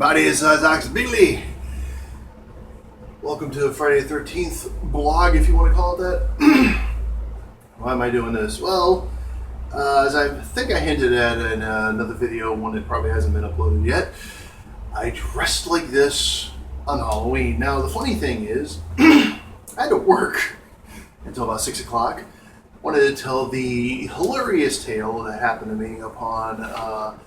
everybody, it's Dox Beatley. Welcome to the Friday the 13th blog, if you want to call it that. Why am I doing this? Well, as I think I hinted at in another video, one that probably hasn't been uploaded yet, I dressed like this on Halloween. Now, the funny thing is, I had to work until about 6 o'clock. Wanted to tell the hilarious tale that happened to me upon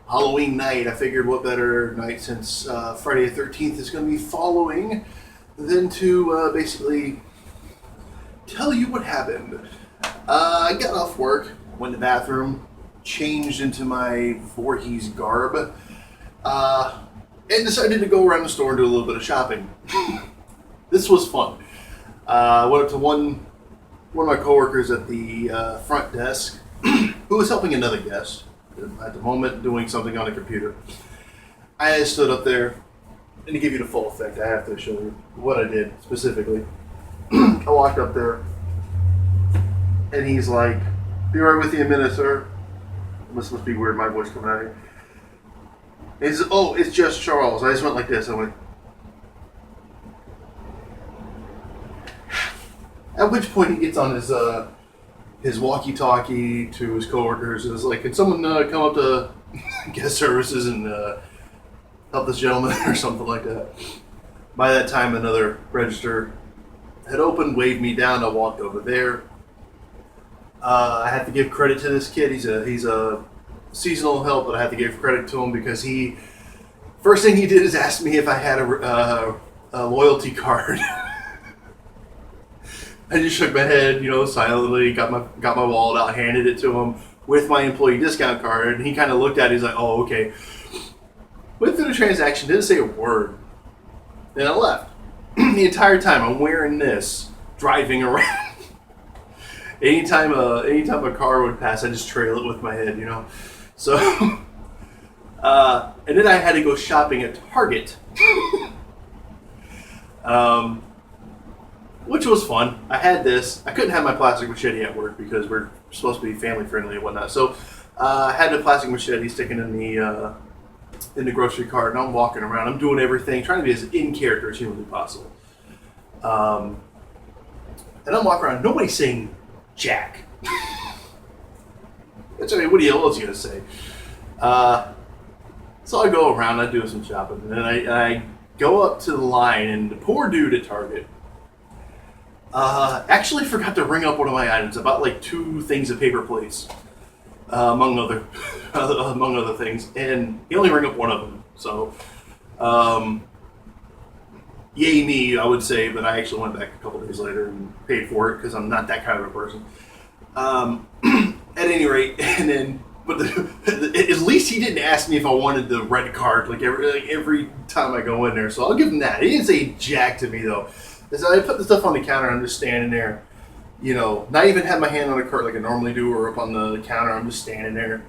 Halloween night. I figured what better night since Friday the 13th is going to be following than to basically tell you what happened. I got off work, went to the bathroom, changed into my Voorhees garb, and decided to go around the store and do a little bit of shopping. This was fun. I went up to one of my coworkers at the front desk who was helping another guest at the moment doing something on a computer. I stood up there, and to give you the full effect, I have to show you what I did specifically. I walked up there, and he's like, "Be right with you in a minute, sir." This must be weird, my voice coming out here. And he says, "Oh, it's just Charles." I just went like this. I went. At which point he gets on his walkie-talkie to his coworkers and is like, "Can someone come up to guest services and help this gentleman," or something like that. By that time, another register had opened, waved me down. I walked over there. I have to give credit to this kid. He's a seasonal help, but I have to give credit to him because first thing he did is ask me if I had a loyalty card. I just shook my head, silently, got my wallet out, handed it to him with my employee discount card, and he kind of looked at it, he's like, "Oh, okay." Went through the transaction, didn't say a word. Then I left. The entire time I'm wearing this, driving around. Anytime a car would pass, I just trail it with my head, So, and then I had to go shopping at Target. Which was fun. I had this. I couldn't have my plastic machete at work because we're supposed to be family friendly and whatnot. So I had the plastic machete sticking in the grocery cart, and I'm walking around. I'm doing everything, trying to be as in character as humanly possible. And I'm walking around. Nobody's saying jack. What else are you gonna say? So I go around. I do some shopping, and then I go up to the line, and the poor dude at Target. Actually forgot to ring up one of my items, about like 2 things of paper plates, among other things, and he only rang up one of them. So, yay me, I would say, but I actually went back a couple days later and paid for it because I'm not that kind of a person. At any rate, but at least he didn't ask me if I wanted the red card like every time I go in there. So I'll give him that. He didn't say jack to me though. So I put the stuff on the counter, I'm just standing there, not even have my hand on the cart like I normally do or up on the counter. I'm just standing there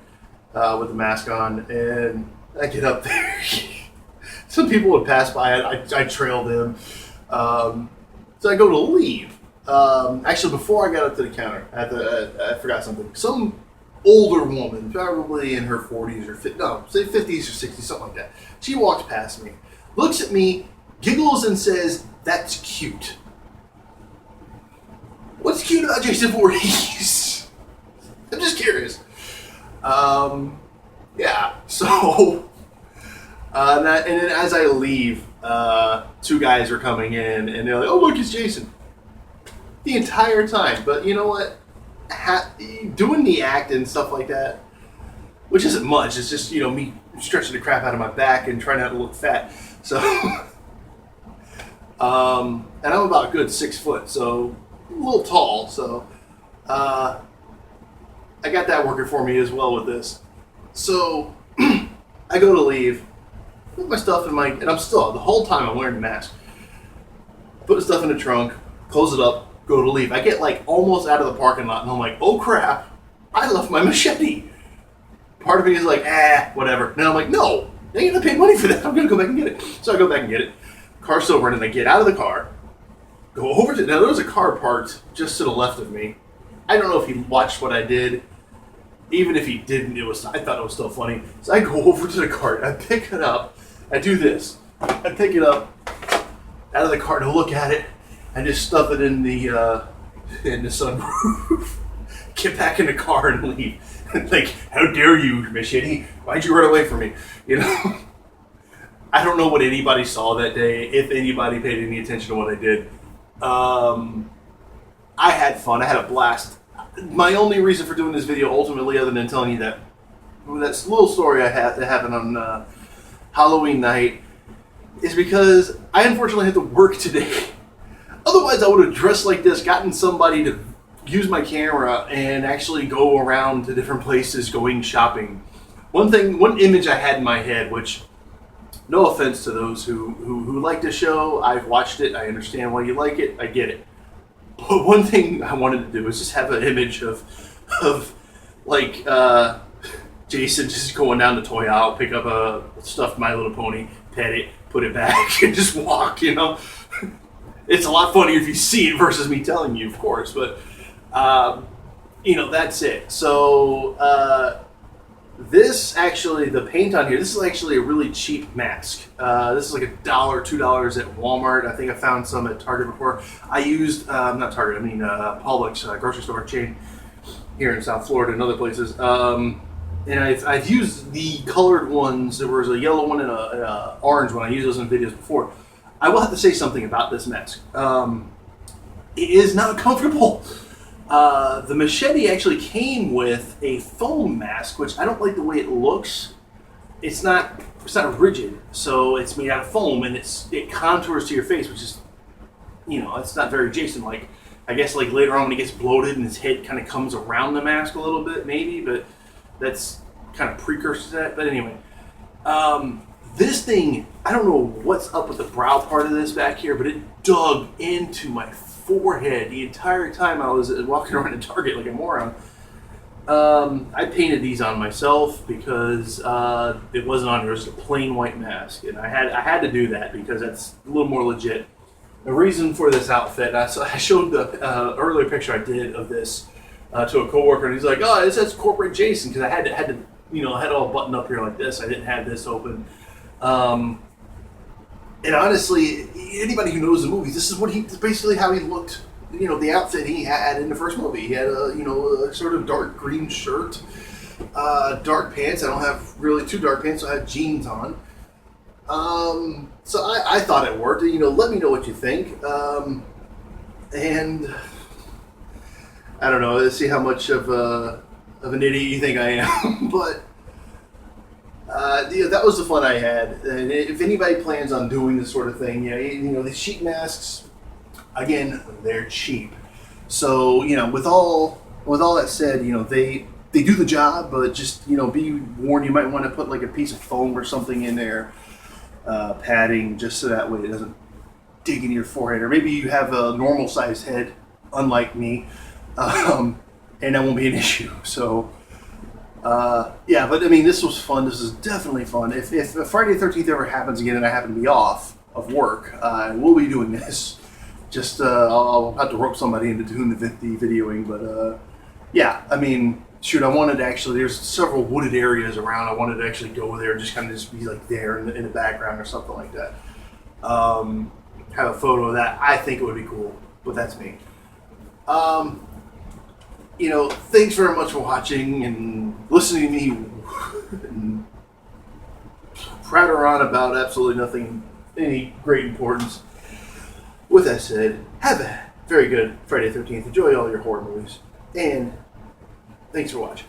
with the mask on, and I get up there. Some people would pass by, I trail them. So I go to leave. Actually, before I got up to the counter, I forgot something. Some older woman, probably in her 40s or 50s or 60s, something like that. She walks past me, looks at me, giggles, and says, "That's cute." What's cute about Jason Voorhees? I'm just curious. Yeah, so, and then as I leave, 2 guys are coming in, and they're like, "Oh, look, it's Jason." The entire time, but you know what? Doing the act and stuff like that, which isn't much, it's just, me stretching the crap out of my back and trying not to look fat, so... and I'm about a good 6 foot, so a little tall, so I got that working for me as well with this. So I go to leave, put my stuff in and I'm still, the whole time I'm wearing a mask, put the stuff in the trunk, close it up, go to leave. I get like almost out of the parking lot, and I'm like, "Oh crap, I left my machete." Part of me is like, whatever. And I'm like, "No, I ain't gonna pay money for that. I'm gonna go back and get it." So I go back and get it. Car's still running. I get out of the car, go over to, now there was a car parked just to the left of me. I don't know if he watched what I did. Even if he didn't, I thought it was still funny. So I go over to the cart, I pick it up, I do this. I pick it up out of the car to look at it and just stuff it in the sunroof. Get back in the car and leave. Like, how dare you, Machete? Why'd you run away from me? You know? I don't know what anybody saw that day, if anybody paid any attention to what I did. I had fun. I had a blast. My only reason for doing this video, ultimately, other than telling you that little story I had that happened on Halloween night, is because I unfortunately had to work today. Otherwise, I would have dressed like this, gotten somebody to use my camera, and actually go around to different places going shopping. One image I had in my head, which, no offense to those who like the show, I've watched it, I understand why you like it, I get it. But one thing I wanted to do was just have an image of like Jason just going down to toy aisle, pick up a stuffed My Little Pony, pet it, put it back, and just walk, you know? It's a lot funnier if you see it versus me telling you, of course, but, you know, that's it. So, this actually, the paint on here, this is actually a really cheap mask. This is like $1, $2 at Walmart. I think I found some at Target before. I used, not Target, I mean Publix, grocery store chain here in South Florida and other places. And I've used the colored ones. There was a yellow one and a orange one. I used those in videos before. I will have to say something about this mask. It is not comfortable. The Machete actually came with a foam mask, which I don't like the way it looks. It's not rigid, so it's made out of foam, and it contours to your face, which is, you know, it's not very Jason-like. I guess like later on when he gets bloated and his head kind of comes around the mask a little bit, maybe, but that's kind of precursor to that. But anyway, this thing, I don't know what's up with the brow part of this back here, but it dug into my forehead the entire time I was walking around in Target like a moron. I painted these on myself because it wasn't on. It was a plain white mask, and I had to do that because that's a little more legit. The reason for this outfit, I showed the earlier picture I did of this to a coworker, and he's like, "Oh, it says Corporate Jason," because I had to, you know, I had it all buttoned up here like this. I didn't have this open. And honestly, anybody who knows the movies, this is basically how he looked. You know, the outfit he had in the first movie. He had a sort of dark green shirt, dark pants. I don't have really too dark pants, so I have jeans on. So I thought it worked. You know, let me know what you think. And I don't know. Let's see how much of an idiot you think I am, but. Yeah, that was the fun I had. And if anybody plans on doing this sort of thing, you know, the sheet masks, again, they're cheap. So, you know, with all that said, you know, they do the job, but just, you know, be warned, you might want to put like a piece of foam or something in there, padding, just so that way it doesn't dig into your forehead. Or maybe you have a normal sized head, unlike me, and that won't be an issue. So. Yeah, but I mean, this was fun. This is definitely fun. If Friday the 13th ever happens again and I happen to be off of work, we'll be doing this. Just, I'll have to rope somebody into doing the videoing, but, yeah, I mean, shoot, I wanted to actually, there's several wooded areas around. I wanted to actually go there and just kind of just be like there in the background or something like that. Have a photo of that. I think it would be cool, but that's me. You know, thanks very much for watching and listening to me and pratter on about absolutely nothing, any great importance. With that said, have a very good Friday the 13th. Enjoy all your horror movies. And thanks for watching.